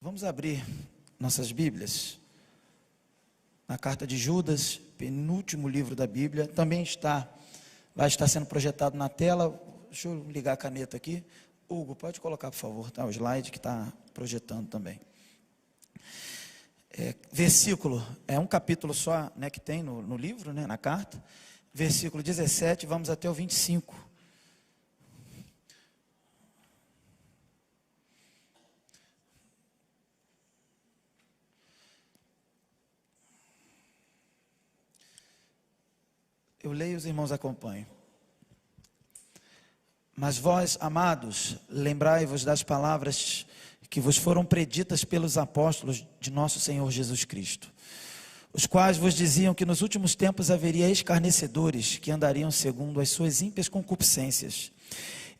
Vamos abrir nossas Bíblias na carta de Judas, penúltimo livro da Bíblia. Também vai estar sendo projetado na tela. Deixa eu ligar a caneta aqui. Hugo, pode colocar, por favor, tá? O slide que está projetando também. Versículo, é um capítulo só, né, que tem no livro, né, na carta. Versículo 17, vamos até o 25. Eu leio, os irmãos acompanham. Mas vós, amados, lembrai-vos das palavras que vos foram preditas pelos apóstolos de nosso Senhor Jesus Cristo, os quais vos diziam que nos últimos tempos haveria escarnecedores que andariam segundo as suas ímpias concupiscências.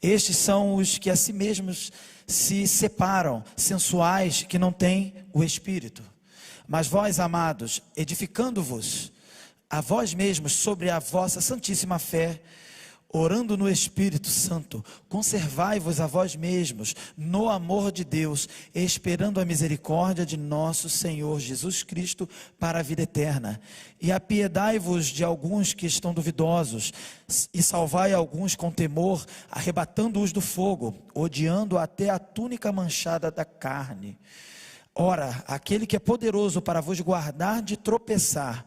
Estes são os que a si mesmos se separam, sensuais, que não têm o Espírito. Mas vós, amados, edificando-vos a vós mesmos sobre a vossa santíssima fé, orando no Espírito Santo, conservai-vos a vós mesmos no amor de Deus, esperando a misericórdia de nosso Senhor Jesus Cristo para a vida eterna. E apiedai-vos de alguns que estão duvidosos, e salvai alguns com temor, arrebatando-os do fogo, odiando até a túnica manchada da carne. Ora, aquele que é poderoso para vos guardar de tropeçar,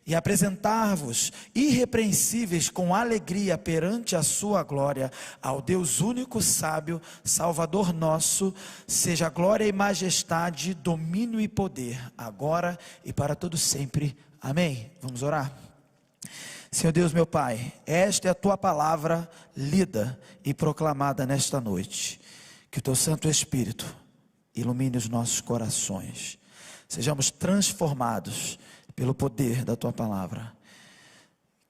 e apresentar-vos irrepreensíveis com alegria perante a sua glória, ao Deus único, sábio, Salvador nosso, seja glória e majestade, domínio e poder, agora e para todo sempre. Amém. Vamos orar. Senhor Deus, meu Pai, esta é a tua palavra lida e proclamada nesta noite. Que o teu Santo Espírito ilumine os nossos corações, sejamos transformados pelo poder da tua palavra,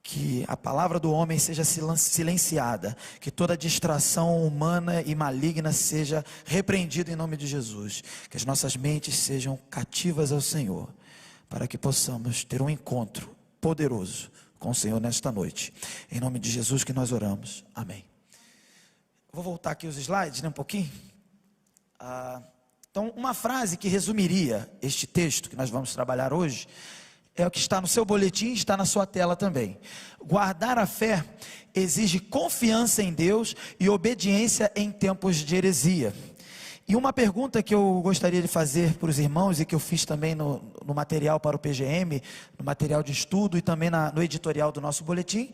que a palavra do homem seja silenciada, que toda distração humana e maligna seja repreendida em nome de Jesus, que as nossas mentes sejam cativas ao Senhor, para que possamos ter um encontro poderoso com o Senhor nesta noite, em nome de Jesus que nós oramos, amém. Vou voltar aqui os slides, né, um pouquinho. Então, uma frase que resumiria este texto que nós vamos trabalhar hoje, é o que está no seu boletim, está na sua tela também. Guardar a fé exige confiança em Deus e obediência em tempos de heresia. E uma pergunta que eu gostaria de fazer para os irmãos, e que eu fiz também no material para o PGM, no material de estudo e também no editorial do nosso boletim,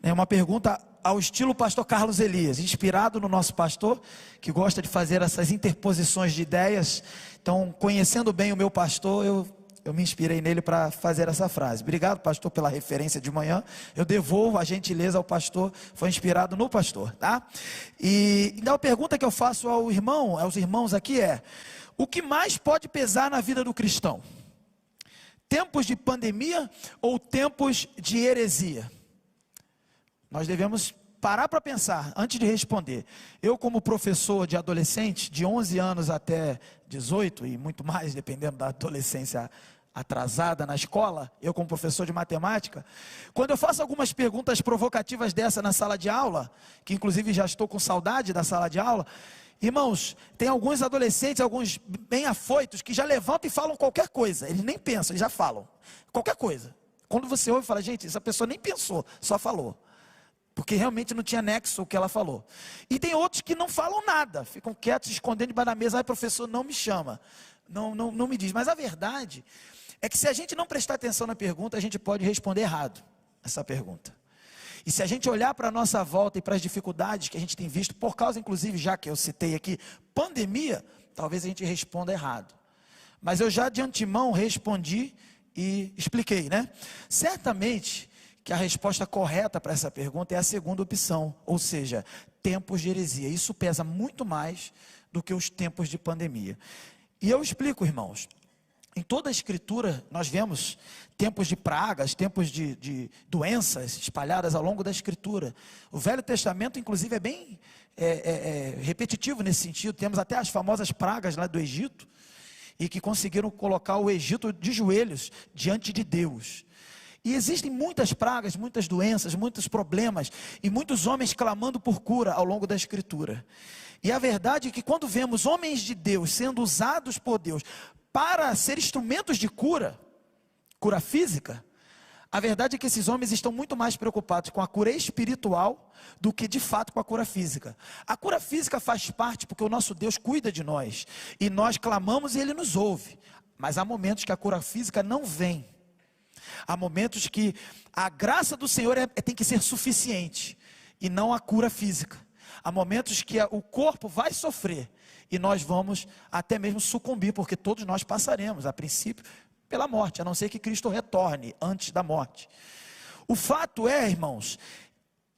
é uma pergunta ao estilo pastor Carlos Elias, inspirado no nosso pastor, que gosta de fazer essas interposições de ideias. Então, conhecendo bem o meu pastor, eu me inspirei nele para fazer essa frase. Obrigado, pastor, pela referência de manhã. Eu devolvo a gentileza ao pastor, foi inspirado no pastor, tá? E então a pergunta que eu faço aos irmãos aqui é: o que mais pode pesar na vida do cristão? Tempos de pandemia ou tempos de heresia? Nós devemos parar para pensar antes de responder. Eu, como professor de adolescente, de 11 anos até 18 e muito mais, dependendo da adolescência atrasada na escola, eu como professor de matemática, quando eu faço algumas perguntas provocativas dessa na sala de aula, que inclusive já estou com saudade da sala de aula, irmãos, tem alguns adolescentes, alguns bem afoitos, que já levantam e falam qualquer coisa, eles nem pensam, eles já falam, qualquer coisa. Quando você ouve e fala, gente, essa pessoa nem pensou, só falou, porque realmente não tinha nexo o que ela falou. E tem outros que não falam nada, ficam quietos, se escondendo debaixo da mesa. Professor, não me chama, não me diz. Mas a verdade é que se a gente não prestar atenção na pergunta, a gente pode responder errado essa pergunta. E se a gente olhar para a nossa volta e para as dificuldades que a gente tem visto, por causa inclusive, já que eu citei aqui, pandemia, talvez a gente responda errado. Mas eu já de antemão respondi e expliquei, né? Certamente que a resposta correta para essa pergunta é a segunda opção, ou seja, tempos de heresia. Isso pesa muito mais do que os tempos de pandemia. E eu explico, irmãos, em toda a Escritura nós vemos tempos de pragas, tempos de doenças espalhadas ao longo da Escritura. O Velho Testamento, inclusive, é bem repetitivo nesse sentido. Temos até as famosas pragas lá do Egito, e que conseguiram colocar o Egito de joelhos diante de Deus. E existem muitas pragas, muitas doenças, muitos problemas, e muitos homens clamando por cura ao longo da Escritura. E a verdade é que quando vemos homens de Deus sendo usados por Deus para ser instrumentos de cura, cura física, a verdade é que esses homens estão muito mais preocupados com a cura espiritual do que de fato com a cura física. A cura física faz parte porque o nosso Deus cuida de nós, e nós clamamos e Ele nos ouve. Mas há momentos que a cura física não vem. Há momentos que a graça do Senhor tem que ser suficiente, e não a cura física. Há momentos que o corpo vai sofrer, e nós vamos até mesmo sucumbir, porque todos nós passaremos, a princípio, pela morte, a não ser que Cristo retorne antes da morte. O fato é, irmãos,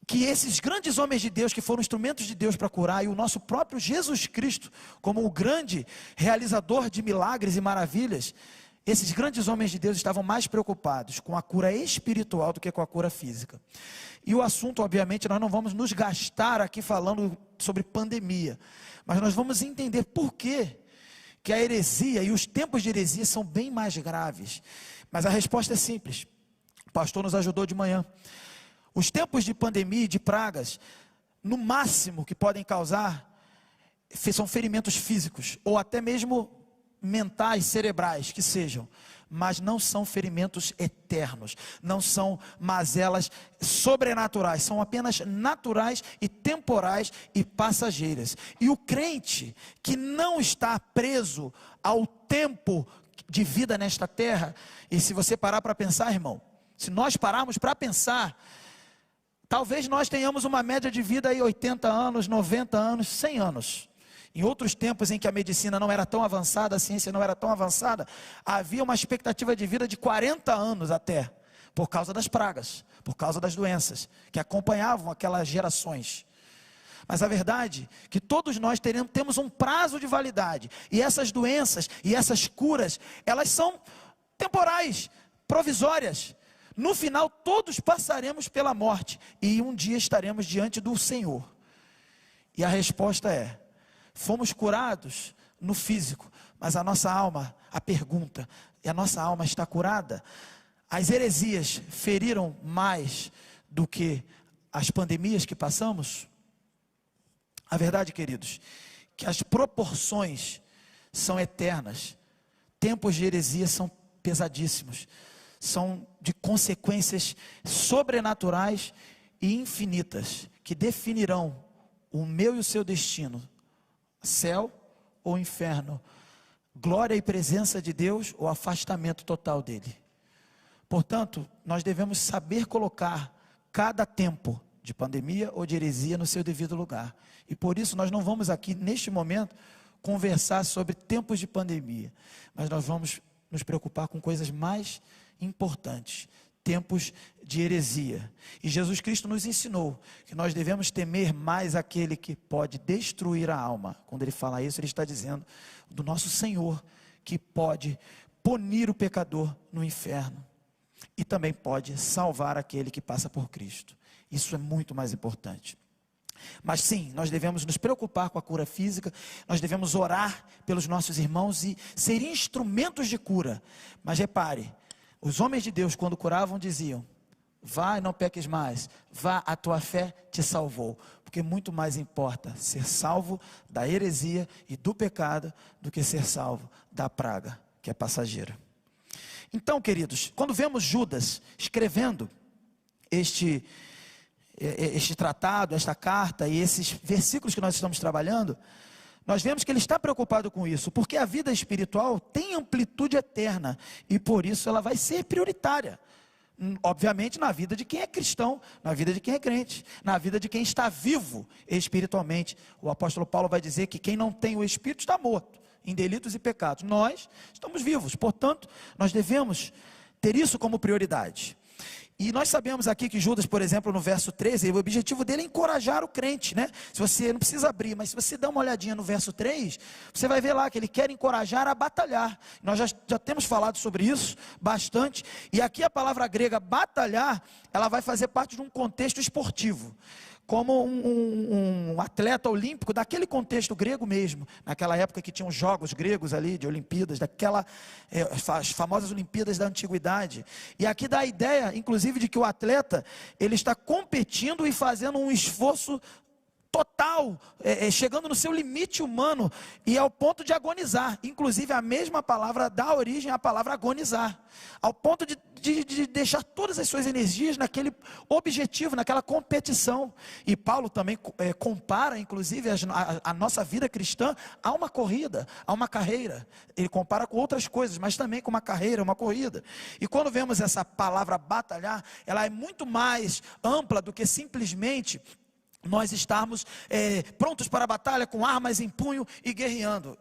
que esses grandes homens de Deus, que foram instrumentos de Deus para curar, e o nosso próprio Jesus Cristo, como o grande realizador de milagres e maravilhas, esses grandes homens de Deus estavam mais preocupados com a cura espiritual do que com a cura física. E o assunto, obviamente, nós não vamos nos gastar aqui falando sobre pandemia, mas nós vamos entender por quê que a heresia e os tempos de heresia são bem mais graves. Mas a resposta é simples. O pastor nos ajudou de manhã. Os tempos de pandemia e de pragas, no máximo que podem causar, são ferimentos físicos, ou até mesmo mentais, cerebrais, que sejam. Mas não são ferimentos eternos, não são mazelas sobrenaturais, são apenas naturais e temporais e passageiras. E o crente que não está preso ao tempo de vida nesta terra, e se você parar para pensar, irmão, se nós pararmos para pensar, talvez nós tenhamos uma média de vida aí 80 anos, 90 anos, 100 anos. Em outros tempos em que a medicina não era tão avançada, a ciência não era tão avançada, havia uma expectativa de vida de 40 anos até, por causa das pragas, por causa das doenças, que acompanhavam aquelas gerações. Mas a verdade é que todos nós temos um prazo de validade, e essas doenças e essas curas, elas são temporais, provisórias. No final todos passaremos pela morte, e um dia estaremos diante do Senhor. E a resposta é: fomos curados no físico, mas a nossa alma, a pergunta, e a nossa alma está curada? As heresias feriram mais do que as pandemias que passamos? A verdade, queridos, que as proporções são eternas. Tempos de heresia são pesadíssimos, são de consequências sobrenaturais e infinitas, que definirão o meu e o seu destino: céu ou inferno, glória e presença de Deus ou afastamento total dele. Portanto, nós devemos saber colocar cada tempo de pandemia ou de heresia no seu devido lugar. E por isso nós não vamos aqui neste momento conversar sobre tempos de pandemia, mas nós vamos nos preocupar com coisas mais importantes: tempos de heresia. E Jesus Cristo nos ensinou que nós devemos temer mais aquele que pode destruir a alma. Quando ele fala isso, ele está dizendo do nosso Senhor, que pode punir o pecador no inferno, e também pode salvar aquele que passa por Cristo. Isso é muito mais importante. Mas sim, nós devemos nos preocupar com a cura física, nós devemos orar pelos nossos irmãos e ser instrumentos de cura. Mas repare, os homens de Deus, quando curavam, diziam: vai, não peques mais, vá, a tua fé te salvou. Porque muito mais importa ser salvo da heresia e do pecado do que ser salvo da praga, que é passageira. Então, queridos, quando vemos Judas escrevendo este tratado, esta carta e esses versículos que nós estamos trabalhando, nós vemos que ele está preocupado com isso, porque a vida espiritual tem amplitude eterna, e por isso ela vai ser prioritária, obviamente na vida de quem é cristão, na vida de quem é crente, na vida de quem está vivo espiritualmente. O apóstolo Paulo vai dizer que quem não tem o Espírito está morto em delitos e pecados. Nós estamos vivos, portanto nós devemos ter isso como prioridade. E nós sabemos aqui que Judas, por exemplo, no verso 13, o objetivo dele é encorajar o crente, né? Se você não precisa abrir, mas se você dá uma olhadinha no verso 3, você vai ver lá que ele quer encorajar a batalhar. Nós já temos falado sobre isso bastante, e aqui a palavra grega batalhar, ela vai fazer parte de um contexto esportivo, como um atleta olímpico, daquele contexto grego mesmo, naquela época que tinham jogos gregos ali, de Olimpíadas, as famosas Olimpíadas da Antiguidade. E aqui dá a ideia, inclusive, de que o atleta, ele está competindo e fazendo um esforço total, chegando no seu limite humano, e ao ponto de agonizar. Inclusive a mesma palavra dá origem à palavra agonizar, ao ponto de deixar todas as suas energias naquele objetivo, naquela competição. E Paulo também compara, inclusive, a nossa vida cristã a uma corrida, a uma carreira. Ele compara com outras coisas, mas também com uma carreira, uma corrida. E quando vemos essa palavra batalhar, ela é muito mais ampla do que simplesmente nós estarmos prontos para a batalha, com armas em punho e guerreando.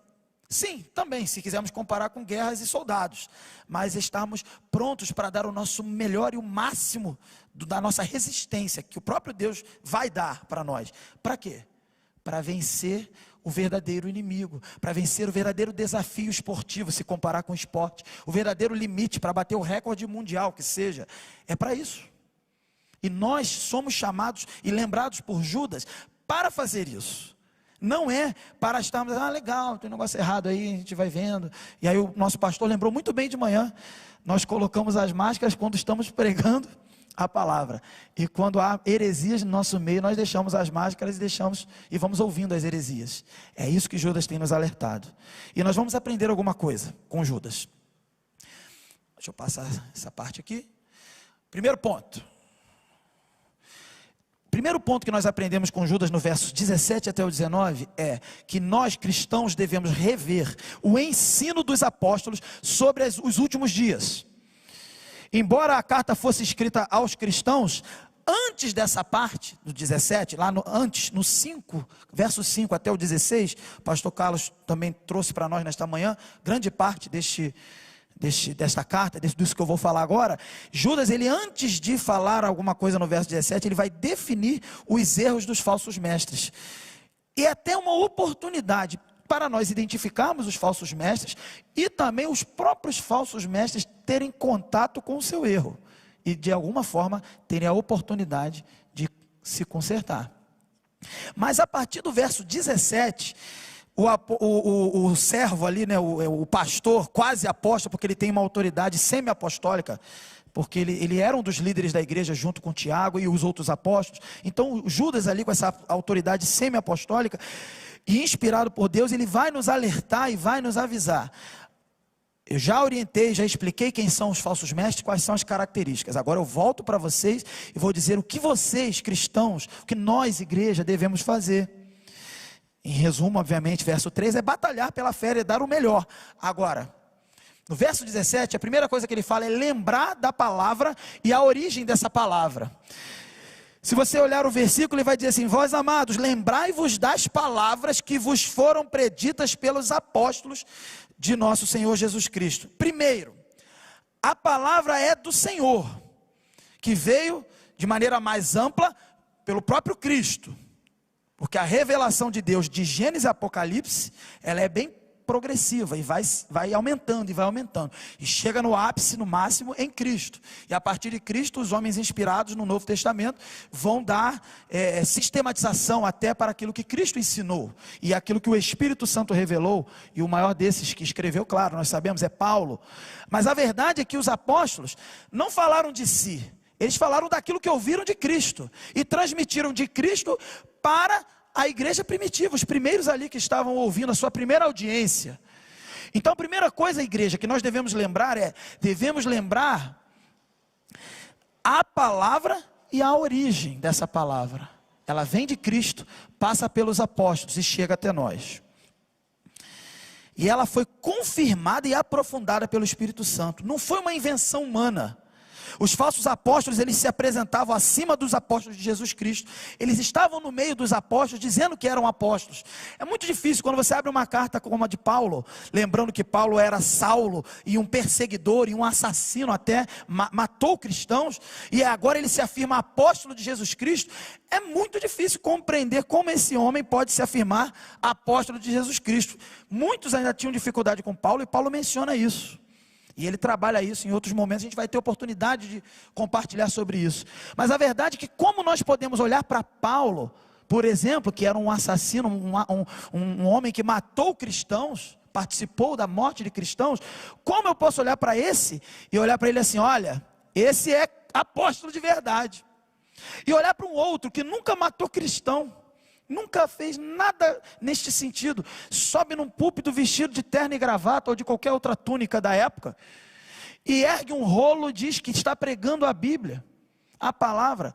Sim, também, se quisermos comparar com guerras e soldados, mas estarmos prontos para dar o nosso melhor e o máximo da nossa resistência, que o próprio Deus vai dar para nós. Para quê? Para vencer o verdadeiro inimigo, para vencer o verdadeiro desafio esportivo, se comparar com o esporte, o verdadeiro limite, para bater o recorde mundial que seja, é para isso. E nós somos chamados e lembrados por Judas para fazer isso. Não é para estarmos, legal, tem um negócio errado aí, a gente vai vendo. E aí o nosso pastor lembrou muito bem de manhã, nós colocamos as máscaras quando estamos pregando a palavra. E quando há heresias no nosso meio, nós deixamos as máscaras e vamos ouvindo as heresias. É isso que Judas tem nos alertado. E nós vamos aprender alguma coisa com Judas. Deixa eu passar essa parte aqui. Primeiro ponto que nós aprendemos com Judas no versos 17 até o 19 é que nós cristãos devemos rever o ensino dos apóstolos sobre os últimos dias. Embora a carta fosse escrita aos cristãos, antes dessa parte, do 17, no 5, verso 5 até o 16, o pastor Carlos também trouxe para nós nesta manhã, grande parte desta carta, disso que eu vou falar agora. Judas, ele antes de falar alguma coisa no verso 17, ele vai definir os erros dos falsos mestres, e é até uma oportunidade para nós identificarmos os falsos mestres, e também os próprios falsos mestres terem contato com o seu erro, e de alguma forma terem a oportunidade de se consertar. Mas a partir do verso 17, o servo ali, né, o pastor, quase apóstolo, porque ele tem uma autoridade semi-apostólica, porque ele era um dos líderes da igreja junto com Tiago e os outros apóstolos. Então Judas ali com essa autoridade semi-apostólica e inspirado por Deus, ele vai nos alertar e vai nos avisar. Eu já orientei, já expliquei quem são os falsos mestres, quais são as características. Agora eu volto para vocês e vou dizer o que vocês, cristãos, o que nós, igreja, devemos fazer. Em resumo, obviamente, verso 3 é batalhar pela fé e dar o melhor. Agora, no verso 17, a primeira coisa que ele fala é lembrar da palavra e a origem dessa palavra. Se você olhar o versículo, ele vai dizer assim: vós amados, lembrai-vos das palavras que vos foram preditas pelos apóstolos de nosso Senhor Jesus Cristo. Primeiro, a palavra é do Senhor, que veio de maneira mais ampla pelo próprio Cristo. Porque a revelação de Deus de Gênesis e Apocalipse, ela é bem progressiva e vai aumentando e vai aumentando. E chega no ápice, no máximo, em Cristo. E a partir de Cristo, os homens inspirados no Novo Testamento vão dar sistematização até para aquilo que Cristo ensinou. E aquilo que o Espírito Santo revelou. E o maior desses que escreveu, claro, nós sabemos, é Paulo. Mas a verdade é que os apóstolos não falaram de si. Eles falaram daquilo que ouviram de Cristo e transmitiram de Cristo para a igreja primitiva, os primeiros ali que estavam ouvindo, a sua primeira audiência. Então a primeira coisa, igreja, que nós devemos lembrar a palavra e a origem dessa palavra. Ela vem de Cristo, passa pelos apóstolos e chega até nós. E ela foi confirmada e aprofundada pelo Espírito Santo. Não foi uma invenção humana. Os falsos apóstolos, eles se apresentavam acima dos apóstolos de Jesus Cristo. Eles estavam no meio dos apóstolos, dizendo que eram apóstolos. É muito difícil quando você abre uma carta como a de Paulo, lembrando que Paulo era Saulo, e um perseguidor, e um assassino até, matou cristãos, e agora ele se afirma apóstolo de Jesus Cristo. É muito difícil compreender como esse homem pode se afirmar apóstolo de Jesus Cristo. Muitos ainda tinham dificuldade com Paulo, e Paulo menciona isso. E ele trabalha isso em outros momentos, a gente vai ter oportunidade de compartilhar sobre isso. Mas a verdade é que como nós podemos olhar para Paulo, por exemplo, que era um assassino, um homem que matou cristãos, participou da morte de cristãos, como eu posso olhar para esse e olhar para ele assim: olha, esse é apóstolo de verdade. E olhar para um outro que nunca matou cristão, nunca fez nada neste sentido, sobe num púlpito vestido de terno e gravata ou de qualquer outra túnica da época, e ergue um rolo e diz que está pregando a Bíblia, a palavra.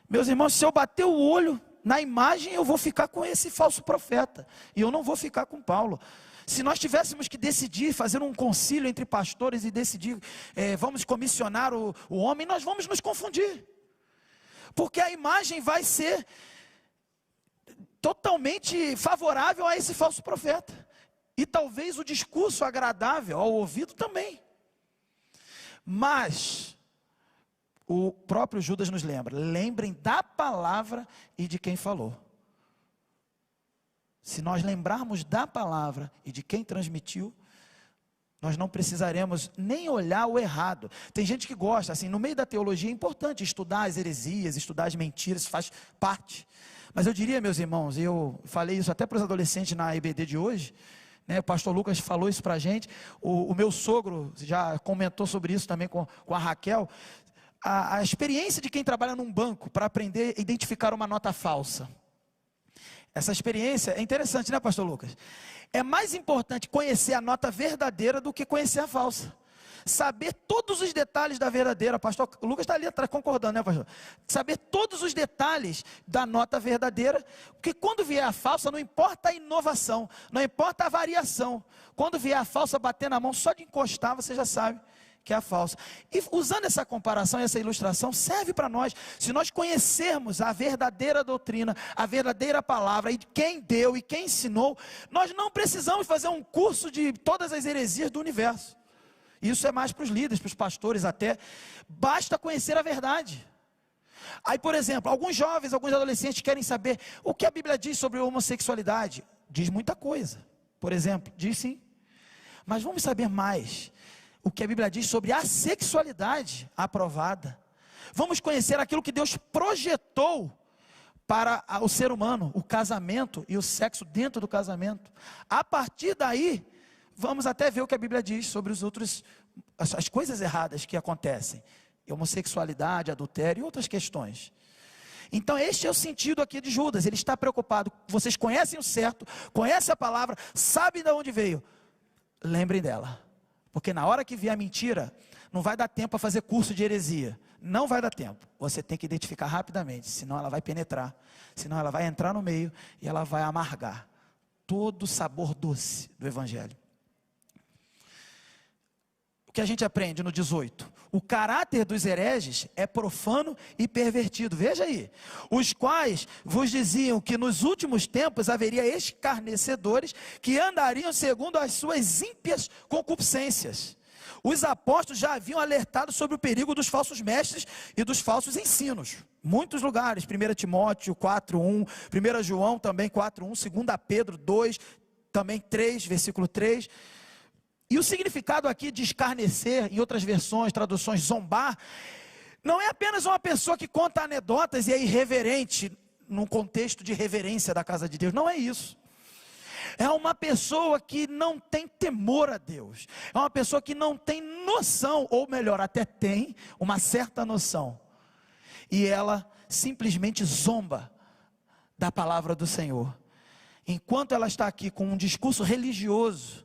Meus irmãos, se eu bater o olho na imagem, eu vou ficar com esse falso profeta, e eu não vou ficar com Paulo. Se nós tivéssemos que decidir, fazer um concílio entre pastores e decidir, vamos comissionar o homem, nós vamos nos confundir, porque a imagem vai ser totalmente favorável a esse falso profeta, e talvez o discurso agradável ao ouvido também. Mas o próprio Judas nos lembra, lembrem da palavra e de quem falou. Se nós lembrarmos da palavra e de quem transmitiu, nós não precisaremos nem olhar o errado. Tem gente que gosta, assim, no meio da teologia é importante estudar as heresias, estudar as mentiras, faz parte. Mas eu diria, meus irmãos, eu falei isso até para os adolescentes na EBD de hoje, né, o pastor Lucas falou isso para a gente, o meu sogro já comentou sobre isso também com a Raquel, a experiência de quem trabalha num banco para aprender a identificar uma nota falsa. Essa experiência é interessante, né, pastor Lucas? É mais importante conhecer a nota verdadeira do que conhecer a falsa. Saber todos os detalhes da verdadeira, pastor Lucas está ali atrás concordando, né, pastor? Saber todos os detalhes da nota verdadeira, porque quando vier a falsa, não importa a inovação, não importa a variação. Quando vier a falsa, bater na mão, só de encostar, você já sabe que é a falsa. E usando essa comparação, essa ilustração, serve para nós. Se nós conhecermos a verdadeira doutrina, a verdadeira palavra, e quem deu e quem ensinou, nós não precisamos fazer um curso de todas as heresias do universo. Isso é mais para os líderes, para os pastores até. Basta conhecer a verdade. Aí, por exemplo, alguns jovens, alguns adolescentes querem saber o que a Bíblia diz sobre a homossexualidade. Diz muita coisa. Por exemplo, diz sim. Mas vamos saber mais o que a Bíblia diz sobre a sexualidade aprovada. Vamos conhecer aquilo que Deus projetou para o ser humano, o casamento e o sexo dentro do casamento. A partir daí, vamos até ver o que a Bíblia diz sobre as coisas erradas que acontecem. Homossexualidade, adultério e outras questões. Então este é o sentido aqui de Judas. Ele está preocupado. Vocês conhecem o certo, conhecem a palavra, sabem de onde veio. Lembrem dela. Porque na hora que vier a mentira, não vai dar tempo a fazer curso de heresia. Não vai dar tempo. Você tem que identificar rapidamente, senão ela vai penetrar. Senão ela vai entrar no meio e ela vai amargar todo o sabor doce do Evangelho. O que a gente aprende no 18? O caráter dos hereges é profano e pervertido. Veja aí. Os quais vos diziam que nos últimos tempos haveria escarnecedores que andariam segundo as suas ímpias concupiscências. Os apóstolos já haviam alertado sobre o perigo dos falsos mestres e dos falsos ensinos. Muitos lugares, 1 Timóteo 4:1, 1 João também 4:1, 2 Pedro 2, também 3, versículo 3. E o significado aqui de escarnecer, em outras versões, traduções, zombar, não é apenas uma pessoa que conta anedotas e é irreverente, num contexto de reverência da casa de Deus. Não é isso. É uma pessoa que não tem temor a Deus. É uma pessoa que não tem noção, ou melhor, até tem uma certa noção. E ela simplesmente zomba da palavra do Senhor. Enquanto ela está aqui com um discurso religioso,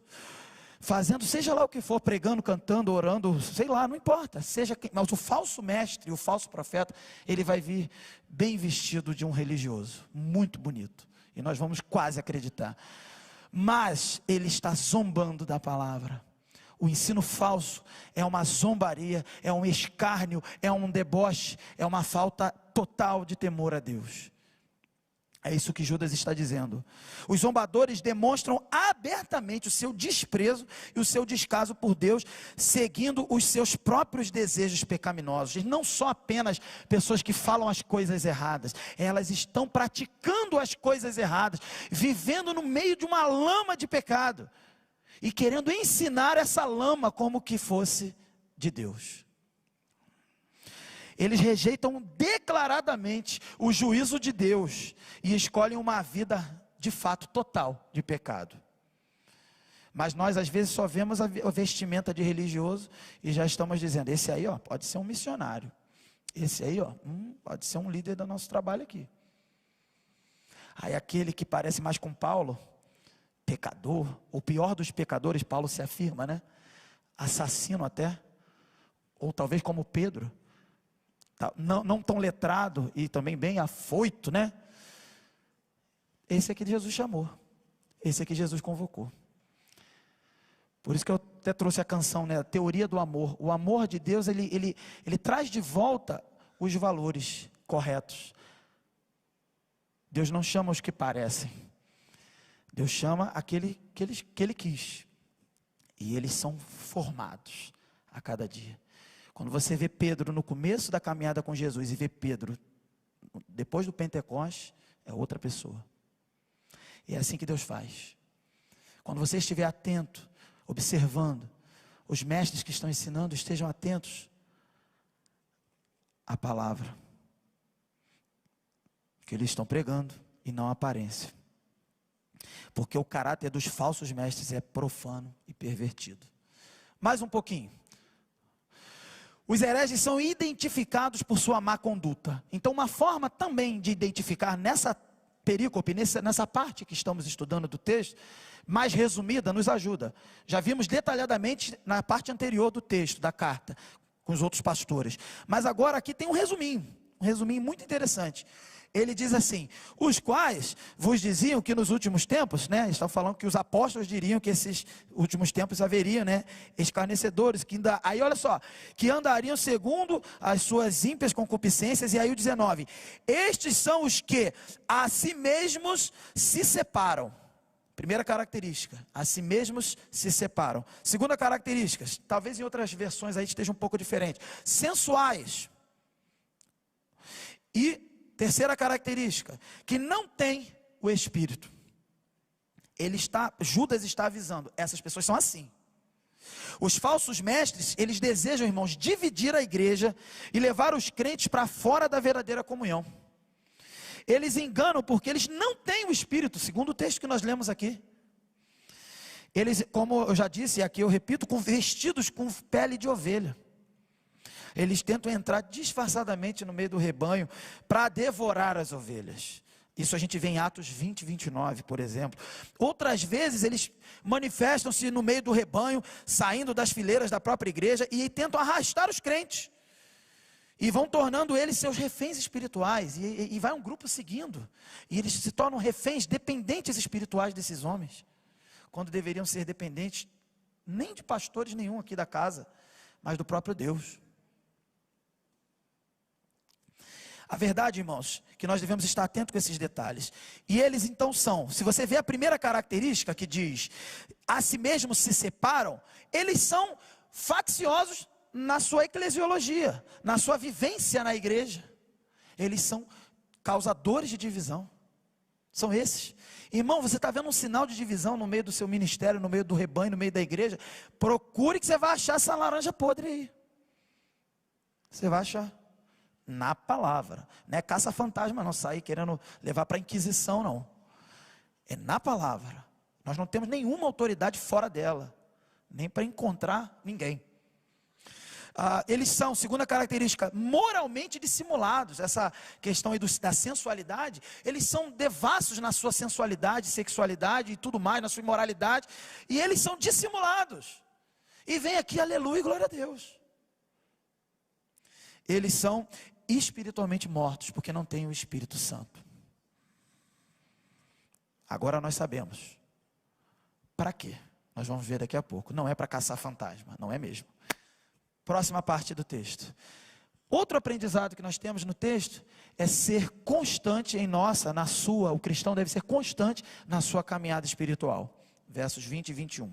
fazendo seja lá o que for, pregando, cantando, orando, sei lá, não importa, mas o falso mestre, o falso profeta, ele vai vir bem vestido de um religioso, muito bonito, e nós vamos quase acreditar, mas ele está zombando da palavra. O ensino falso é uma zombaria, é um escárnio, é um deboche, é uma falta total de temor a Deus. É isso que Judas está dizendo. Os zombadores demonstram abertamente o seu desprezo e o seu descaso por Deus, seguindo os seus próprios desejos pecaminosos. E não só apenas pessoas que falam as coisas erradas, elas estão praticando as coisas erradas, vivendo no meio de uma lama de pecado, e querendo ensinar essa lama como que fosse de Deus. Eles rejeitam declaradamente o juízo de Deus e escolhem uma vida de fato total de pecado. Mas nós às vezes só vemos a vestimenta de religioso e já estamos dizendo, esse aí pode ser um missionário, esse aí pode ser um líder do nosso trabalho aqui. Aí aquele que parece mais com Paulo, pecador, o pior dos pecadores, Paulo se afirma, né? Assassino até, ou talvez como Pedro, não tão letrado e também bem afoito, né? Esse é que Jesus chamou, esse é que Jesus convocou. Por isso que eu até trouxe a canção, né? A teoria do amor. O amor de Deus, ele traz de volta os valores corretos. Deus não chama os que parecem. Deus chama aquele que Ele quis. E eles são formados a cada dia. Quando você vê Pedro no começo da caminhada com Jesus e vê Pedro depois do Pentecostes, é outra pessoa. E é assim que Deus faz. Quando você estiver atento, observando, os mestres que estão ensinando, estejam atentos à palavra que eles estão pregando e não à aparência. Porque o caráter dos falsos mestres é profano e pervertido. Mais um pouquinho. Os hereges são identificados por sua má conduta. Então uma forma também de identificar nessa perícope, nessa parte que estamos estudando do texto, mais resumida, nos ajuda. Já vimos detalhadamente na parte anterior do texto, da carta, com os outros pastores. Mas agora aqui tem um resuminho muito interessante. Ele diz assim: os quais vos diziam que nos últimos tempos, né, estão falando que os apóstolos diriam que esses últimos tempos haveriam, né, escarnecedores, aí olha só, que andariam segundo as suas ímpias concupiscências. E aí o 19, estes são os que a si mesmos se separam. Primeira característica, a si mesmos se separam. Segunda característica, talvez em outras versões aí esteja um pouco diferente, sensuais. E terceira característica, que não tem o Espírito. Judas está avisando, essas pessoas são assim. Os falsos mestres, eles desejam, irmãos, dividir a igreja e levar os crentes para fora da verdadeira comunhão. Eles enganam porque eles não têm o Espírito, segundo o texto que nós lemos aqui. Eles, como eu já disse, e aqui eu repito, vestidos com pele de ovelha. Eles tentam entrar disfarçadamente no meio do rebanho para devorar as ovelhas. Isso a gente vê em Atos 20, 29, por exemplo. Outras vezes eles manifestam-se no meio do rebanho, saindo das fileiras da própria igreja e tentam arrastar os crentes. E vão tornando eles seus reféns espirituais. E vai um grupo seguindo. E eles se tornam reféns, dependentes espirituais desses homens. Quando deveriam ser dependentes, nem de pastores nenhum aqui da casa, mas do próprio Deus. A verdade, irmãos, que nós devemos estar atentos com esses detalhes. E eles então são, se você vê a primeira característica que diz, a si mesmos se separam, eles são facciosos na sua eclesiologia, na sua vivência na igreja. Eles são causadores de divisão. São esses. Irmão, você está vendo um sinal de divisão no meio do seu ministério, no meio do rebanho, no meio da igreja? Procure que você vai achar essa laranja podre aí. Você vai achar. Na palavra. Não é caça-fantasma não, sair querendo levar para a Inquisição não. É na palavra. Nós não temos nenhuma autoridade fora dela. Nem para encontrar ninguém. Eles são, segunda característica, moralmente dissimulados. Essa questão aí da sensualidade. Eles são devassos na sua sensualidade, sexualidade e tudo mais, na sua imoralidade. E eles são dissimulados. E vem aqui, aleluia e glória a Deus. Eles são espiritualmente mortos, porque não têm o Espírito Santo. Agora nós sabemos. Para quê? Nós vamos ver daqui a pouco. Não é para caçar fantasma, não é mesmo. Próxima parte do texto. Outro aprendizado que nós temos no texto é ser constante o cristão deve ser constante na sua caminhada espiritual. Versos 20 e 21.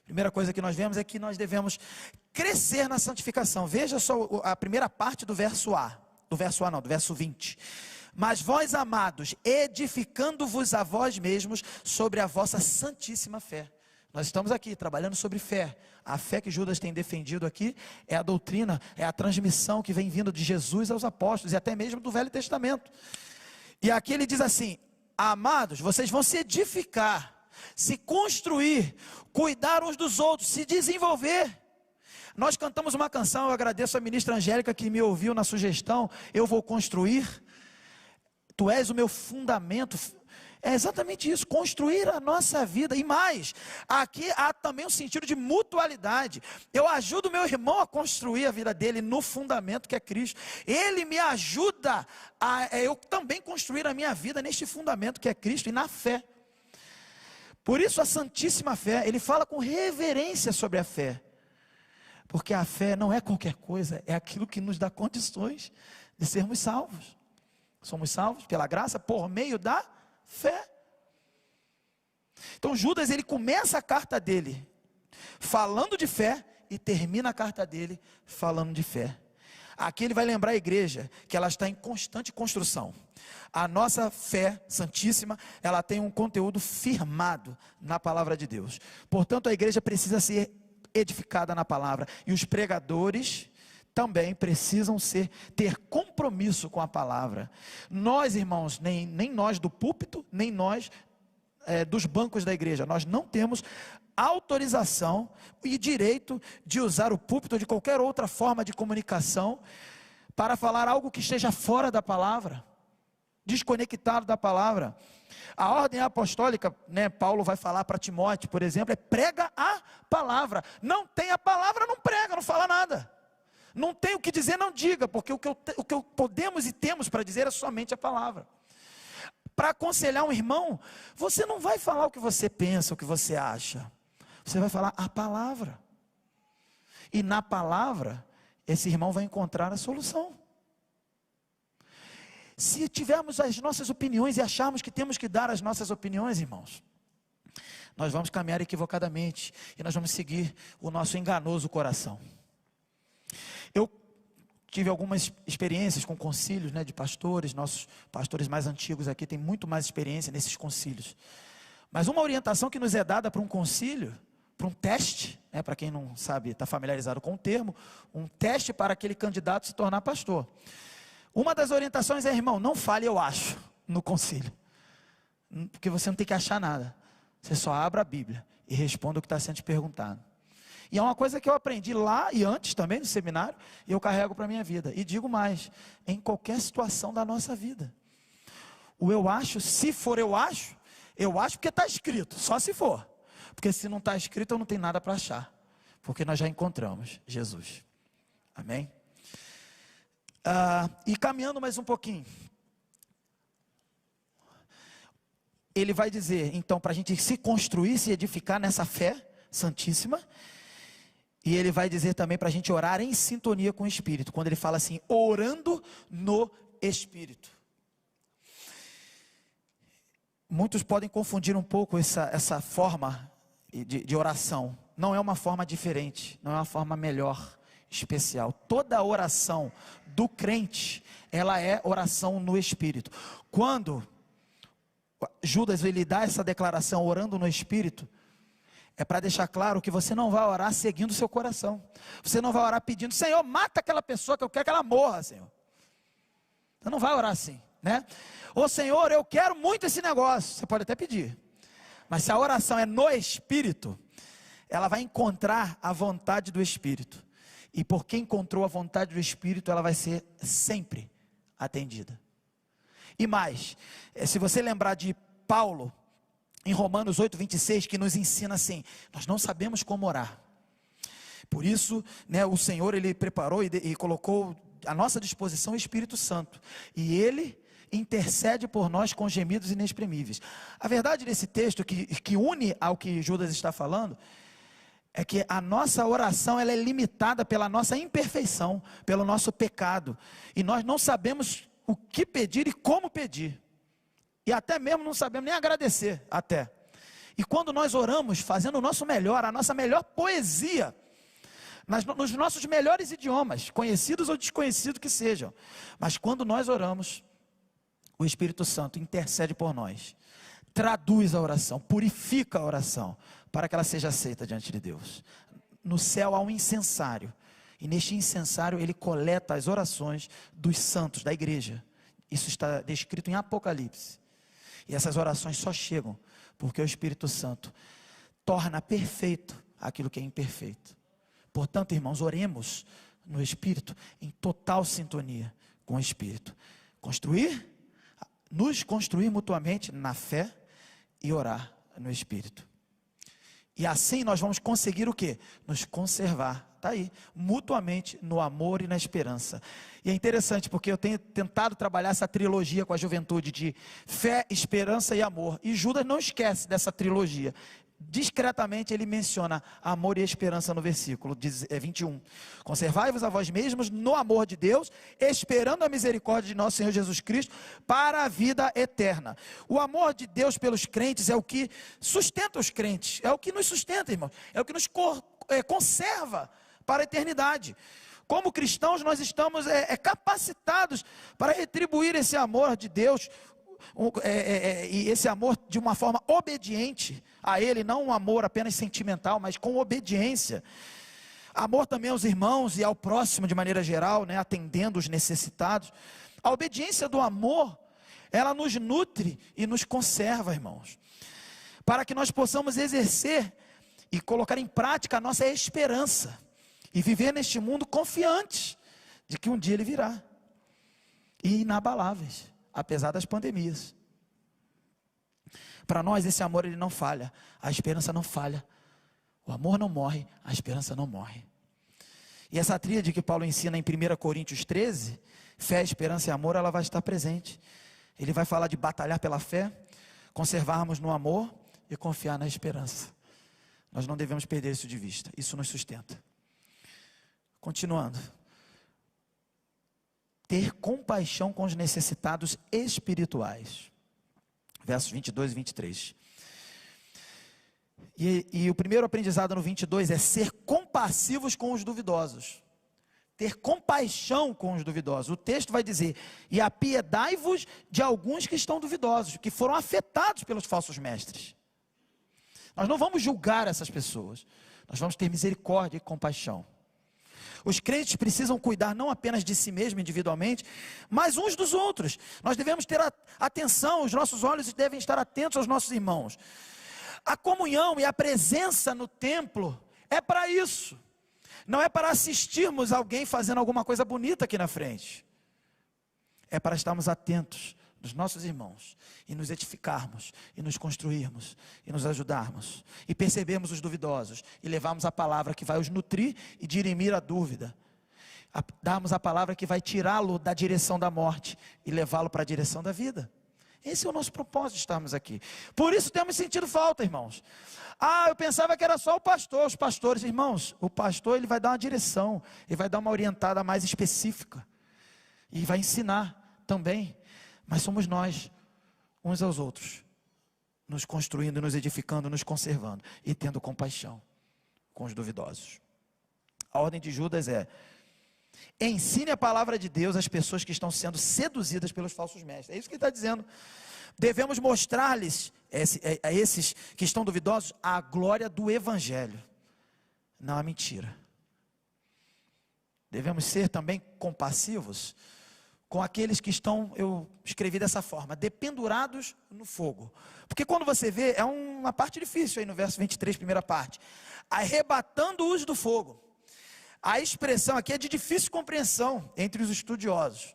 Primeira coisa que nós vemos é que nós devemos crescer na santificação. Veja só a primeira parte do verso do verso 20. Mas vós, amados, edificando-vos a vós mesmos sobre a vossa santíssima fé. Nós estamos aqui trabalhando sobre fé. A fé que Judas tem defendido aqui é a doutrina, é a transmissão que vem vindo de Jesus aos apóstolos e até mesmo do Velho Testamento. E aqui ele diz assim: amados, vocês vão se edificar, se construir, cuidar uns dos outros, se desenvolver. Nós cantamos uma canção, eu agradeço a ministra Angélica que me ouviu na sugestão, eu vou construir. Tu és o meu fundamento. É exatamente isso, construir a nossa vida. E mais, aqui há também um sentido de mutualidade. Eu ajudo o meu irmão a construir a vida dele no fundamento que é Cristo. Ele me ajuda a eu também construir a minha vida neste fundamento que é Cristo e na fé. Por isso a santíssima fé, ele fala com reverência sobre a fé. Porque a fé não é qualquer coisa, é aquilo que nos dá condições de sermos salvos. Somos salvos pela graça por meio da fé. Então Judas, ele começa a carta dele falando de fé e termina a carta dele falando de fé. Aqui ele vai lembrar a igreja que ela está em constante construção. A nossa fé santíssima, ela tem um conteúdo firmado na palavra de Deus. Portanto, a igreja precisa ser edificada na palavra, e os pregadores também precisam ter compromisso com a palavra. Nós, irmãos, nem nós do púlpito, nem nós dos bancos da igreja, nós não temos autorização e direito de usar o púlpito ou de qualquer outra forma de comunicação para falar algo que esteja fora da palavra, desconectado da palavra. A ordem apostólica, Paulo vai falar para Timóteo, por exemplo, prega a palavra. Não tem a palavra, não prega, não fala nada. Não tem o que dizer, não diga, porque o que podemos e temos para dizer é somente a palavra. Para aconselhar um irmão, você não vai falar o que você pensa, o que você acha. Você vai falar a palavra. E na palavra, esse irmão vai encontrar a solução. Se tivermos as nossas opiniões e acharmos que temos que dar as nossas opiniões, irmãos, nós vamos caminhar equivocadamente e nós vamos seguir o nosso enganoso coração. Eu tive algumas experiências com concílios, de pastores. Nossos pastores mais antigos aqui têm muito mais experiência nesses concílios. Mas uma orientação que nos é dada para um concílio, para um teste, para quem não sabe, está familiarizado com o termo, um teste para aquele candidato se tornar pastor. Uma das orientações é, irmão, não fale eu acho no concílio, porque você não tem que achar nada, você só abre a Bíblia e responde o que está sendo te perguntado. E é uma coisa que eu aprendi lá e antes também no seminário, e eu carrego para a minha vida. E digo mais, em qualquer situação da nossa vida. O eu acho, se for eu acho porque está escrito, só se for. Porque se não está escrito, eu não tenho nada para achar. Porque nós já encontramos Jesus. Amém? E caminhando mais um pouquinho. Ele vai dizer, então, para a gente se construir, se edificar nessa fé santíssima. E ele vai dizer também para a gente orar em sintonia com o Espírito. Quando ele fala assim, orando no Espírito. Muitos podem confundir um pouco essa forma de oração. Não é uma forma diferente, não é uma forma melhor, especial. Toda oração do crente, ela é oração no Espírito. Quando Judas ele dá essa declaração orando no Espírito, é para deixar claro que você não vai orar seguindo o seu coração. Você não vai orar pedindo, Senhor, mata aquela pessoa que eu quero que ela morra, Senhor. Você não vai orar assim, Ô Senhor, eu quero muito esse negócio. Você pode até pedir. Mas se a oração é no Espírito, ela vai encontrar a vontade do Espírito. E porque encontrou a vontade do Espírito, ela vai ser sempre atendida. E mais, se você lembrar de Paulo, em Romanos 8:26, que nos ensina assim, nós não sabemos como orar. Por isso, o Senhor, Ele preparou e colocou à nossa disposição o Espírito Santo. E Ele intercede por nós com gemidos inexprimíveis. A verdade desse texto, que une ao que Judas está falando, é que a nossa oração ela é limitada pela nossa imperfeição, pelo nosso pecado. E nós não sabemos o que pedir e como pedir. E até mesmo não sabemos nem agradecer, até. E quando nós oramos, fazendo o nosso melhor, a nossa melhor poesia, nos nossos melhores idiomas, conhecidos ou desconhecidos que sejam. Mas quando nós oramos, o Espírito Santo intercede por nós. Traduz a oração, purifica a oração, para que ela seja aceita diante de Deus. No céu há um incensário, e neste incensário ele coleta as orações dos santos da igreja. Isso está descrito em Apocalipse. E essas orações só chegam porque o Espírito Santo torna perfeito aquilo que é imperfeito. Portanto, irmãos, oremos no Espírito, em total sintonia com o Espírito. Construir, nos construir mutuamente na fé e orar no Espírito. E assim nós vamos conseguir o quê? Nos conservar, está aí, mutuamente no amor e na esperança. E é interessante porque eu tenho tentado trabalhar essa trilogia com a juventude de fé, esperança e amor. E Judas não esquece dessa trilogia. Discretamente ele menciona amor e esperança no versículo 21. Conservai-vos a vós mesmos no amor de Deus, esperando a misericórdia de nosso Senhor Jesus Cristo para a vida eterna. O amor de Deus pelos crentes é o que sustenta os crentes, é o que nos sustenta, irmãos, é o que nos conserva para a eternidade. Como cristãos nós estamos capacitados para retribuir esse amor de Deus, e esse amor de uma forma obediente a Ele, não um amor apenas sentimental, mas com obediência. Amor também aos irmãos e ao próximo de maneira geral, né, atendendo os necessitados. A obediência do amor, ela nos nutre e nos conserva, irmãos, para que nós possamos exercer e colocar em prática a nossa esperança e viver neste mundo confiantes de que um dia Ele virá, e inabaláveis, apesar das pandemias. Para nós esse amor ele não falha, a esperança não falha, o amor não morre, a esperança não morre. E essa tríade que Paulo ensina em 1 Coríntios 13, fé, esperança e amor, ela vai estar presente. Ele vai falar de batalhar pela fé, conservarmos no amor e confiar na esperança. Nós não devemos perder isso de vista, isso nos sustenta. Continuando. Ter compaixão com os necessitados espirituais. Versos 22 e 23. E o primeiro aprendizado no 22 é ser compassivos com os duvidosos. Ter compaixão com os duvidosos. O texto vai dizer: e apiedai-vos de alguns que estão duvidosos, que foram afetados pelos falsos mestres. Nós não vamos julgar essas pessoas, nós vamos ter misericórdia e compaixão. Os crentes precisam cuidar não apenas de si mesmo individualmente, mas uns dos outros. Nós devemos ter atenção, os nossos olhos devem estar atentos aos nossos irmãos. A comunhão e a presença no templo é para isso. Não é para assistirmos alguém fazendo alguma coisa bonita aqui na frente. É para estarmos atentos dos nossos irmãos e nos edificarmos, e nos construirmos, e nos ajudarmos, e percebermos os duvidosos, e levarmos a palavra que vai os nutrir e dirimir a dúvida, darmos a palavra que vai tirá-lo da direção da morte, e levá-lo para a direção da vida. Esse é o nosso propósito de estarmos aqui. Por isso temos sentido falta, irmãos. Eu pensava que era só o pastor, os pastores. Irmãos, o pastor ele vai dar uma direção, ele vai dar uma orientada mais específica, e vai ensinar também. Mas somos nós, uns aos outros, nos construindo, nos edificando, nos conservando e tendo compaixão com os duvidosos. A ordem de Judas é: ensine a palavra de Deus às pessoas que estão sendo seduzidas pelos falsos mestres. É isso que ele está dizendo. Devemos mostrar-lhes, a esses que estão duvidosos, a glória do Evangelho, não a mentira. Devemos ser também compassivos com aqueles que estão, eu escrevi dessa forma, dependurados no fogo. Porque quando você vê, é uma parte difícil aí no verso 23, primeira parte. Arrebatando-os do fogo. A expressão aqui é de difícil compreensão entre os estudiosos.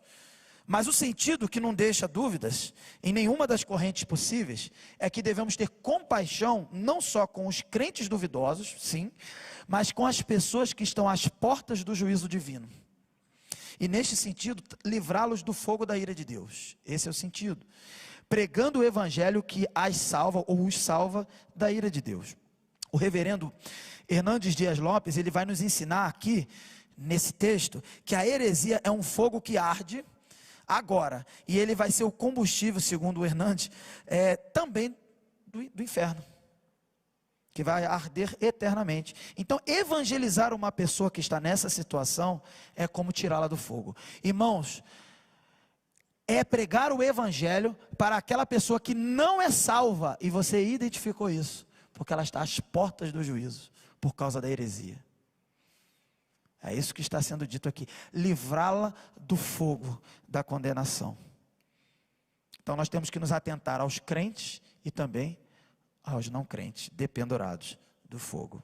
Mas o sentido que não deixa dúvidas, em nenhuma das correntes possíveis, é que devemos ter compaixão, não só com os crentes duvidosos, sim, mas com as pessoas que estão às portas do juízo divino. E neste sentido, livrá-los do fogo da ira de Deus. Esse é o sentido. Pregando o evangelho que as salva ou os salva da ira de Deus. O reverendo Hernandes Dias Lopes, ele vai nos ensinar aqui, nesse texto, que a heresia é um fogo que arde agora. E ele vai ser o combustível, segundo o Hernandes, também do inferno, que vai arder eternamente. Então, evangelizar uma pessoa que está nessa situação é como tirá-la do fogo. Irmãos, é pregar o evangelho para aquela pessoa que não é salva, e você identificou isso, porque ela está às portas do juízo, por causa da heresia. É isso que está sendo dito aqui, livrá-la do fogo da condenação. Então nós temos que nos atentar aos crentes e também aos não crentes, dependurados do fogo.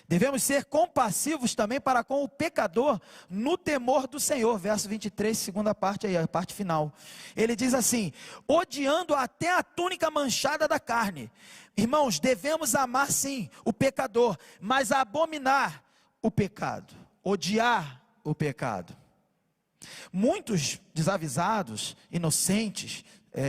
Devemos ser compassivos também para com o pecador no temor do Senhor. Verso 23, segunda parte aí, a parte final. Ele diz assim: odiando até a túnica manchada da carne. Irmãos, devemos amar sim o pecador, mas abominar o pecado, odiar o pecado. Muitos desavisados, inocentes,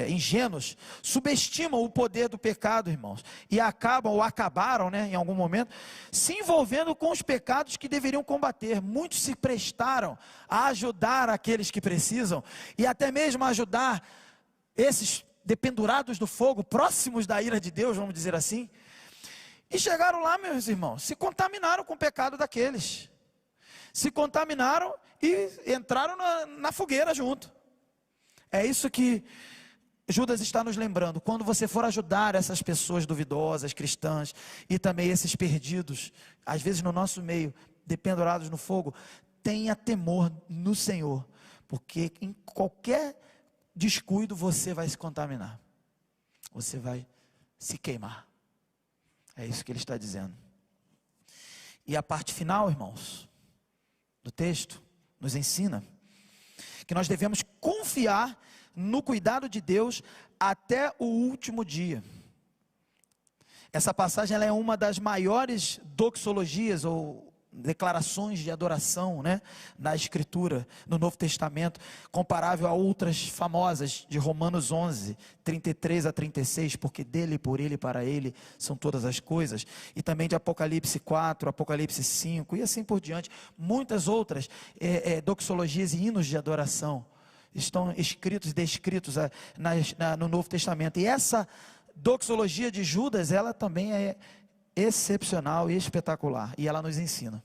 ingênuos, subestimam o poder do pecado, irmãos, e acabam, ou acabaram, em algum momento, se envolvendo com os pecados que deveriam combater. Muitos se prestaram a ajudar aqueles que precisam, e até mesmo a ajudar esses dependurados do fogo, próximos da ira de Deus, vamos dizer assim, e chegaram lá, meus irmãos, se contaminaram com o pecado daqueles, se contaminaram e entraram na fogueira junto. É isso que Judas está nos lembrando. Quando você for ajudar essas pessoas duvidosas, cristãs, e também esses perdidos, às vezes no nosso meio, dependurados no fogo, tenha temor no Senhor, porque em qualquer descuido você vai se contaminar, você vai se queimar. É isso que ele está dizendo. E a parte final, irmãos, do texto, nos ensina que nós devemos confiar no cuidado de Deus até o último dia. Essa passagem ela é uma das maiores doxologias ou declarações de adoração, na Escritura, no Novo Testamento, comparável a outras famosas de Romanos 11, 33 a 36, porque dele, por ele, para ele são todas as coisas, e também de Apocalipse 4, Apocalipse 5, e assim por diante, muitas outras doxologias e hinos de adoração, estão escritos e descritos no Novo Testamento, e essa doxologia de Judas, ela também é excepcional e espetacular, e ela nos ensina.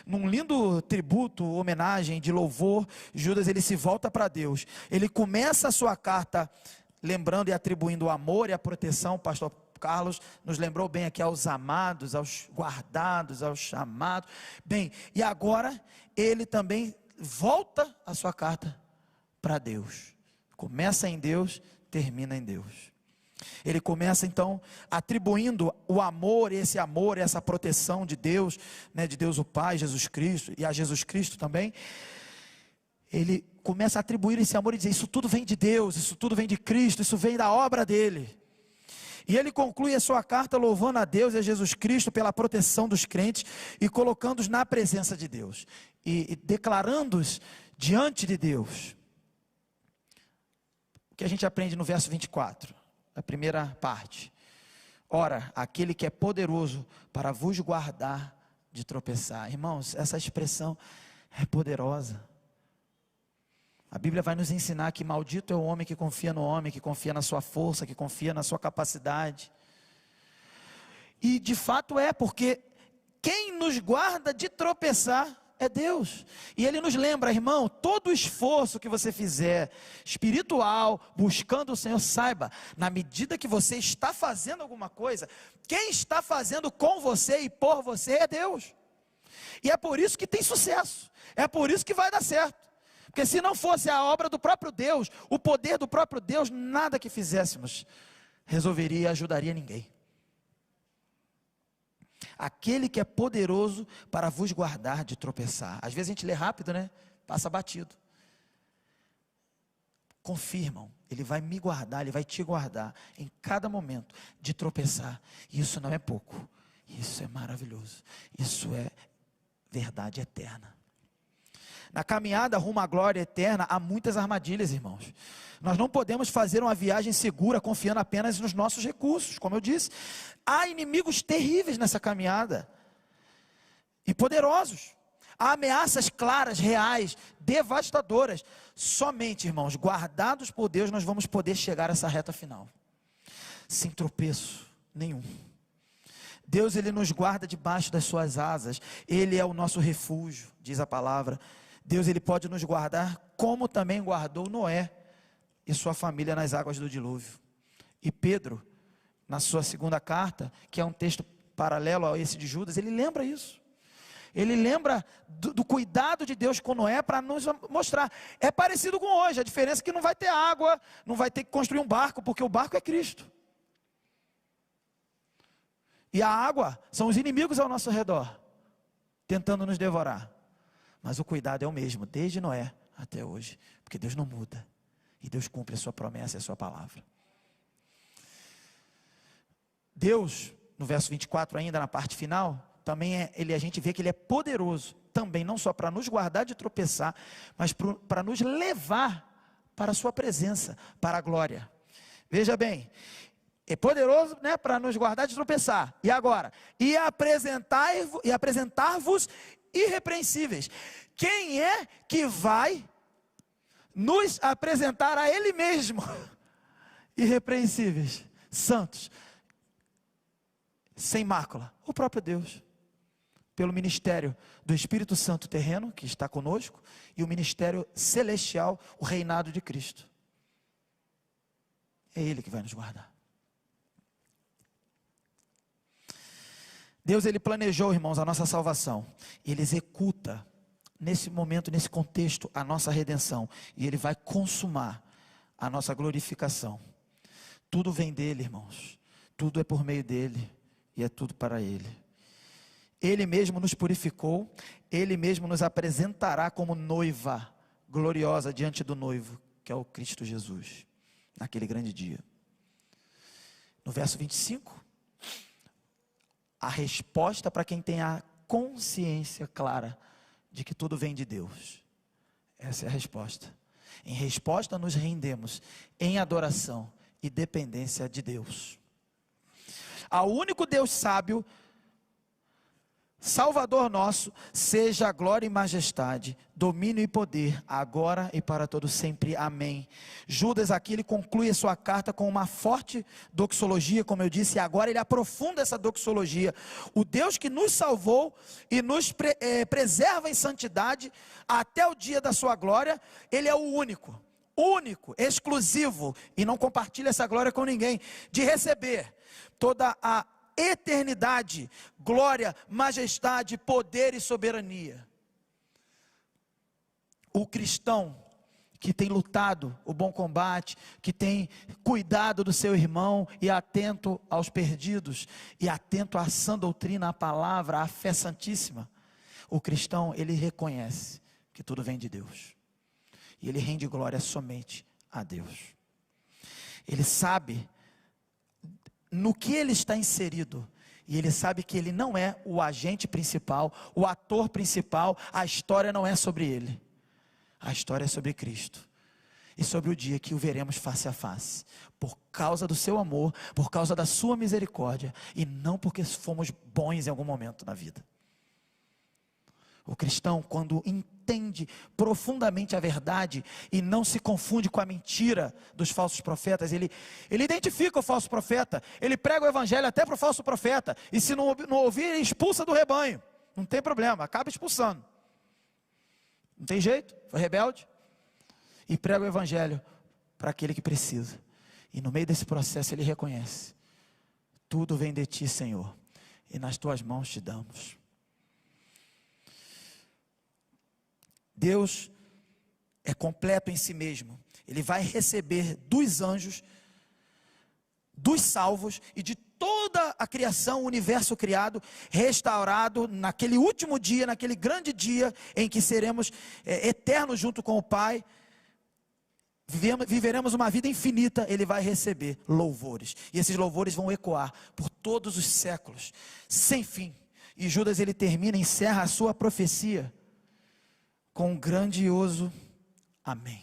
Num lindo tributo, homenagem de louvor, Judas ele se volta para Deus, ele começa a sua carta lembrando e atribuindo o amor e a proteção. O pastor Carlos nos lembrou bem aqui aos amados, aos guardados, aos chamados, bem, e agora ele também volta a sua carta para Deus, começa em Deus, termina em Deus. Ele começa então atribuindo o amor, essa proteção de Deus, de Deus o Pai, Jesus Cristo, e a Jesus Cristo também. Ele começa a atribuir esse amor e dizer: isso tudo vem de Deus, isso tudo vem de Cristo, isso vem da obra dele. E ele conclui a sua carta louvando a Deus e a Jesus Cristo pela proteção dos crentes e colocando-os na presença de Deus e declarando-os diante de Deus. O que a gente aprende no verso 24? A primeira parte: ora, aquele que é poderoso para vos guardar de tropeçar. Irmãos, essa expressão é poderosa. A Bíblia vai nos ensinar que maldito é o homem que confia no homem, que confia na sua força, que confia na sua capacidade. E de fato porque quem nos guarda de tropeçar é Deus. E Ele nos lembra, irmão, todo o esforço que você fizer, espiritual, buscando o Senhor, saiba, na medida que você está fazendo alguma coisa, quem está fazendo com você e por você é Deus. E é por isso que tem sucesso, é por isso que vai dar certo. Porque se não fosse a obra do próprio Deus, o poder do próprio Deus, nada que fizéssemos resolveria e ajudaria ninguém. Aquele que é poderoso para vos guardar de tropeçar. Às vezes a gente lê rápido, passa batido. Confirmam, Ele vai me guardar, Ele vai te guardar em cada momento de tropeçar. E isso não é pouco, isso é maravilhoso, isso é verdade eterna. Na caminhada rumo à glória eterna, há muitas armadilhas, irmãos. Nós não podemos fazer uma viagem segura confiando apenas nos nossos recursos. Como eu disse, há inimigos terríveis nessa caminhada, e poderosos. Há ameaças claras, reais, devastadoras. Somente, irmãos, guardados por Deus, nós vamos poder chegar a essa reta final, sem tropeço nenhum. Deus, Ele nos guarda debaixo das suas asas. Ele é o nosso refúgio, diz a palavra. Deus, Ele pode nos guardar como também guardou Noé e sua família nas águas do dilúvio. E Pedro, na sua segunda carta, que é um texto paralelo a esse de Judas, ele lembra isso. Ele lembra do cuidado de Deus com Noé para nos mostrar. É parecido com hoje, a diferença é que não vai ter água, não vai ter que construir um barco, porque o barco é Cristo. E a água são os inimigos ao nosso redor, tentando nos devorar. Mas o cuidado é o mesmo, desde Noé até hoje, porque Deus não muda. E Deus cumpre a sua promessa e a sua palavra. Deus, no verso 24 ainda, na parte final, também a gente vê que Ele é poderoso, também não só para nos guardar de tropeçar, mas para nos levar para a sua presença, para a glória. Veja bem, é poderoso, né, para nos guardar de tropeçar. E agora? E apresentar-vos irrepreensíveis. Quem é que vai nos apresentar a Ele mesmo? Irrepreensíveis, santos, sem mácula. O próprio Deus. Pelo ministério do Espírito Santo terreno, que está conosco, e o ministério celestial, o reinado de Cristo. É Ele que vai nos guardar. Deus, Ele planejou, irmãos, a nossa salvação. Ele executa, nesse momento, nesse contexto, a nossa redenção. E Ele vai consumar a nossa glorificação. Tudo vem dEle, irmãos. Tudo é por meio dEle. E é tudo para Ele. Ele mesmo nos purificou. Ele mesmo nos apresentará como noiva gloriosa diante do noivo, que é o Cristo Jesus, naquele grande dia. No verso 25, a resposta para quem tem a consciência clara de que tudo vem de Deus. Essa é a resposta. Em resposta nos rendemos em adoração e dependência de Deus. Ao único Deus sábio, Salvador nosso, seja a glória e majestade, domínio e poder, agora e para todo sempre. Amém. Judas aqui, ele conclui a sua carta com uma forte doxologia, como eu disse, e agora ele aprofunda essa doxologia. O Deus que nos salvou e nos preserva em santidade até o dia da sua glória, Ele é o único, exclusivo, e não compartilha essa glória com ninguém, de receber toda a eternidade, glória, majestade, poder e soberania. O cristão que tem lutado o bom combate, que tem cuidado do seu irmão e atento aos perdidos, e atento à sã doutrina, à palavra, à fé santíssima, o cristão, ele reconhece que tudo vem de Deus, e ele rende glória somente a Deus. Ele sabe no que ele está inserido, e ele sabe que ele não é o agente principal, o ator principal. A história não é sobre ele, a história é sobre Cristo, e sobre o dia que o veremos face a face, por causa do seu amor, por causa da sua misericórdia, e não porque fomos bons em algum momento na vida. O cristão, quando entende profundamente a verdade e não se confunde com a mentira dos falsos profetas, ele identifica o falso profeta, ele prega o evangelho até para o falso profeta, e se não ouvir, ele expulsa do rebanho, não tem problema, acaba expulsando, não tem jeito, foi rebelde, e prega o evangelho para aquele que precisa, e no meio desse processo ele reconhece: tudo vem de ti, Senhor, e nas tuas mãos te damos. Deus é completo em si mesmo. Ele vai receber dos anjos, dos salvos e de toda a criação, o universo criado, restaurado naquele último dia, naquele grande dia em que seremos eternos junto com o Pai. Viveremos uma vida infinita. Ele vai receber louvores, e esses louvores vão ecoar por todos os séculos, sem fim. E Judas, ele encerra a sua profecia com um grandioso amém.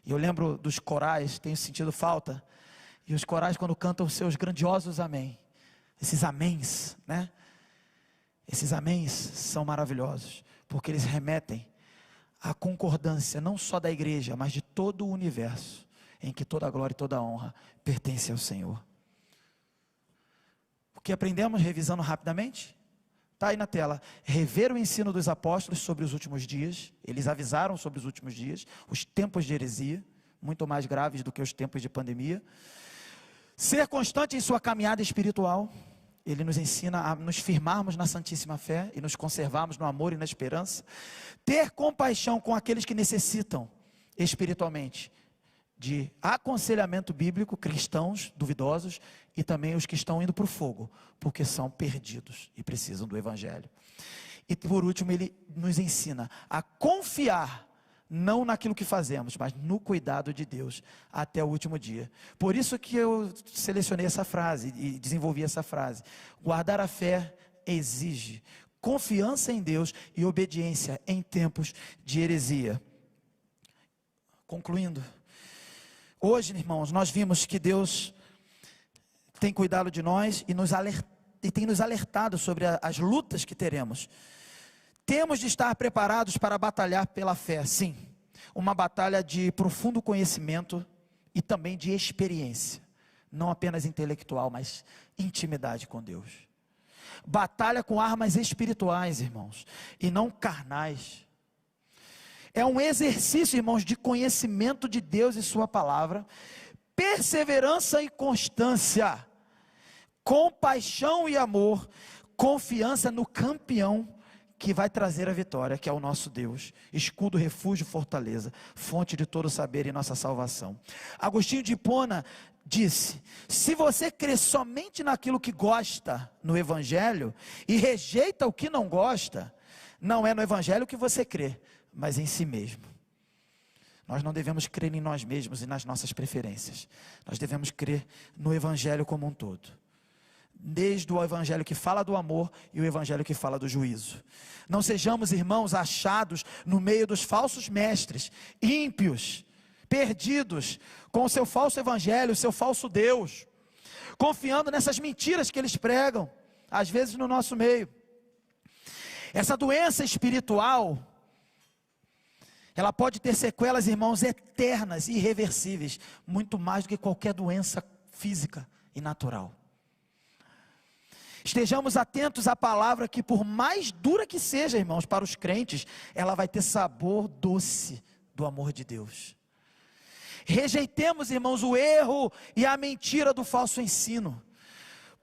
E eu lembro dos corais, tenho sentido falta, e os corais, quando cantam os seus grandiosos amém, esses améns, né? Esses améns são maravilhosos, porque eles remetem à concordância, não só da igreja, mas de todo o universo, em que toda a glória e toda a honra pertence ao Senhor. O que aprendemos, revisando rapidamente? Está aí na tela: rever o ensino dos apóstolos sobre os últimos dias. Eles avisaram sobre os últimos dias, os tempos de heresia, muito mais graves do que os tempos de pandemia. Ser constante em sua caminhada espiritual. Ele nos ensina a nos firmarmos na santíssima fé e nos conservarmos no amor e na esperança. Ter compaixão com aqueles que necessitam espiritualmente de aconselhamento bíblico, cristãos duvidosos e também os que estão indo para o fogo, porque são perdidos e precisam do Evangelho. E por último, ele nos ensina a confiar, não naquilo que fazemos, mas no cuidado de Deus até o último dia. Por isso que eu selecionei essa frase e desenvolvi essa frase. Guardar a fé exige confiança em Deus e obediência em tempos de heresia. Concluindo, hoje, irmãos, nós vimos que Deus tem cuidado de nós e tem nos alertado sobre as lutas que teremos. Temos de estar preparados para batalhar pela fé, sim. Uma batalha de profundo conhecimento e também de experiência. Não apenas intelectual, mas intimidade com Deus. Batalha com armas espirituais, irmãos, e não carnais. É um exercício, irmãos, de conhecimento de Deus e sua palavra, perseverança e constância, compaixão e amor, confiança no campeão que vai trazer a vitória, que é o nosso Deus, escudo, refúgio, fortaleza, fonte de todo saber e nossa salvação. Agostinho de Hipona disse: se você crê somente naquilo que gosta no Evangelho e rejeita o que não gosta, não é no Evangelho que você crê, mas em si mesmo. Nós não devemos crer em nós mesmos e nas nossas preferências. Nós devemos crer no Evangelho como um todo. Desde o Evangelho que fala do amor e o Evangelho que fala do juízo. Não sejamos, irmãos, achados no meio dos falsos mestres, ímpios, perdidos, com o seu falso Evangelho, o seu falso Deus, confiando nessas mentiras que eles pregam, às vezes no nosso meio. Essa doença espiritual, ela pode ter sequelas, irmãos, eternas e irreversíveis, muito mais do que qualquer doença física e natural. Estejamos atentos à palavra que, por mais dura que seja, irmãos, para os crentes, ela vai ter sabor doce do amor de Deus. Rejeitemos, irmãos, o erro e a mentira do falso ensino,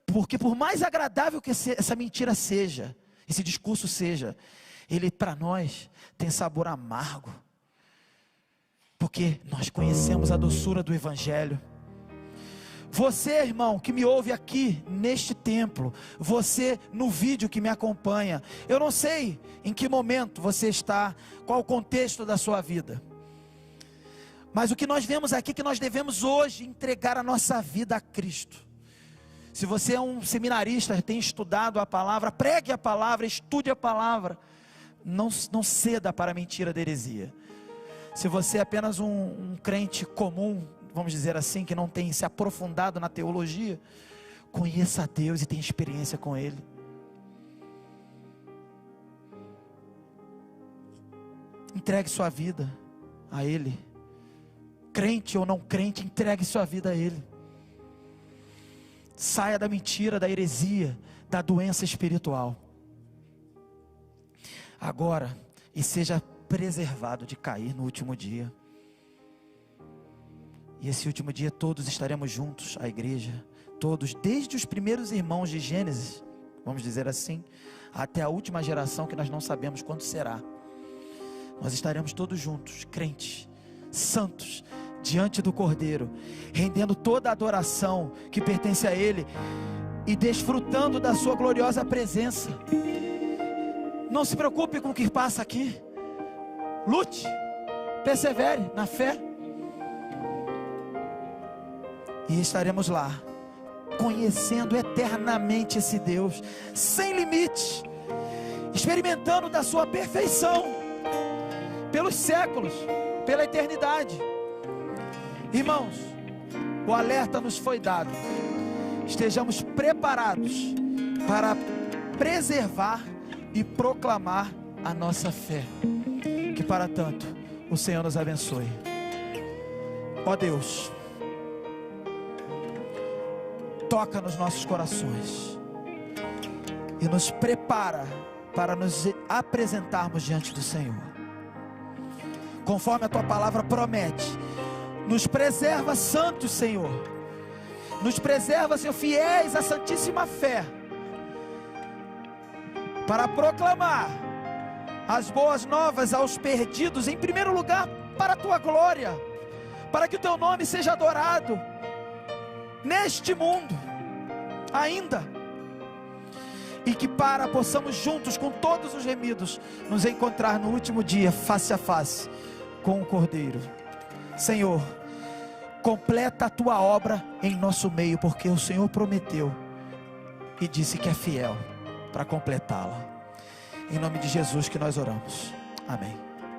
porque por mais agradável que essa mentira seja, esse discurso seja, ele para nós tem sabor amargo, porque nós conhecemos a doçura do Evangelho. Você, irmão, que me ouve aqui neste templo, você no vídeo que me acompanha, eu não sei em que momento você está, qual o contexto da sua vida, mas o que nós vemos aqui é que nós devemos hoje entregar a nossa vida a Cristo. Se você é um seminarista, tem estudado a palavra, pregue a palavra, estude a palavra, não ceda para a mentira da heresia. Se você é apenas um crente comum, vamos dizer assim, que não tem se aprofundado na teologia, conheça a Deus e tenha experiência com Ele. Entregue sua vida a Ele. Crente ou não crente, entregue sua vida a Ele. Saia da mentira, da heresia, da doença espiritual. Agora, e seja preservado de cair no último dia. E esse último dia todos estaremos juntos, a igreja, todos, desde os primeiros irmãos de Gênesis, vamos dizer assim, até a última geração que nós não sabemos quando será. Nós estaremos todos juntos, crentes, santos, diante do Cordeiro, rendendo toda a adoração que pertence a Ele e desfrutando da sua gloriosa presença. Não se preocupe com o que passa aqui, lute, persevere na fé, e estaremos lá, conhecendo eternamente esse Deus, sem limites, experimentando da sua perfeição, pelos séculos, pela eternidade. Irmãos, o alerta nos foi dado, estejamos preparados para preservar e proclamar a nossa fé, que para tanto o Senhor nos abençoe. Ó Deus, toca nos nossos corações e nos prepara para nos apresentarmos diante do Senhor, conforme a Tua palavra promete. Nos preserva, santos, Senhor, nos preserva, Senhor, fiéis à santíssima fé, para proclamar as boas novas aos perdidos, em primeiro lugar para a Tua glória, para que o teu nome seja adorado neste mundo ainda, e que possamos juntos, com todos os remidos, nos encontrar no último dia, face a face com o Cordeiro. Senhor, completa a tua obra em nosso meio, porque o Senhor prometeu e disse que é fiel para completá-la. Em nome de Jesus que nós oramos, amém.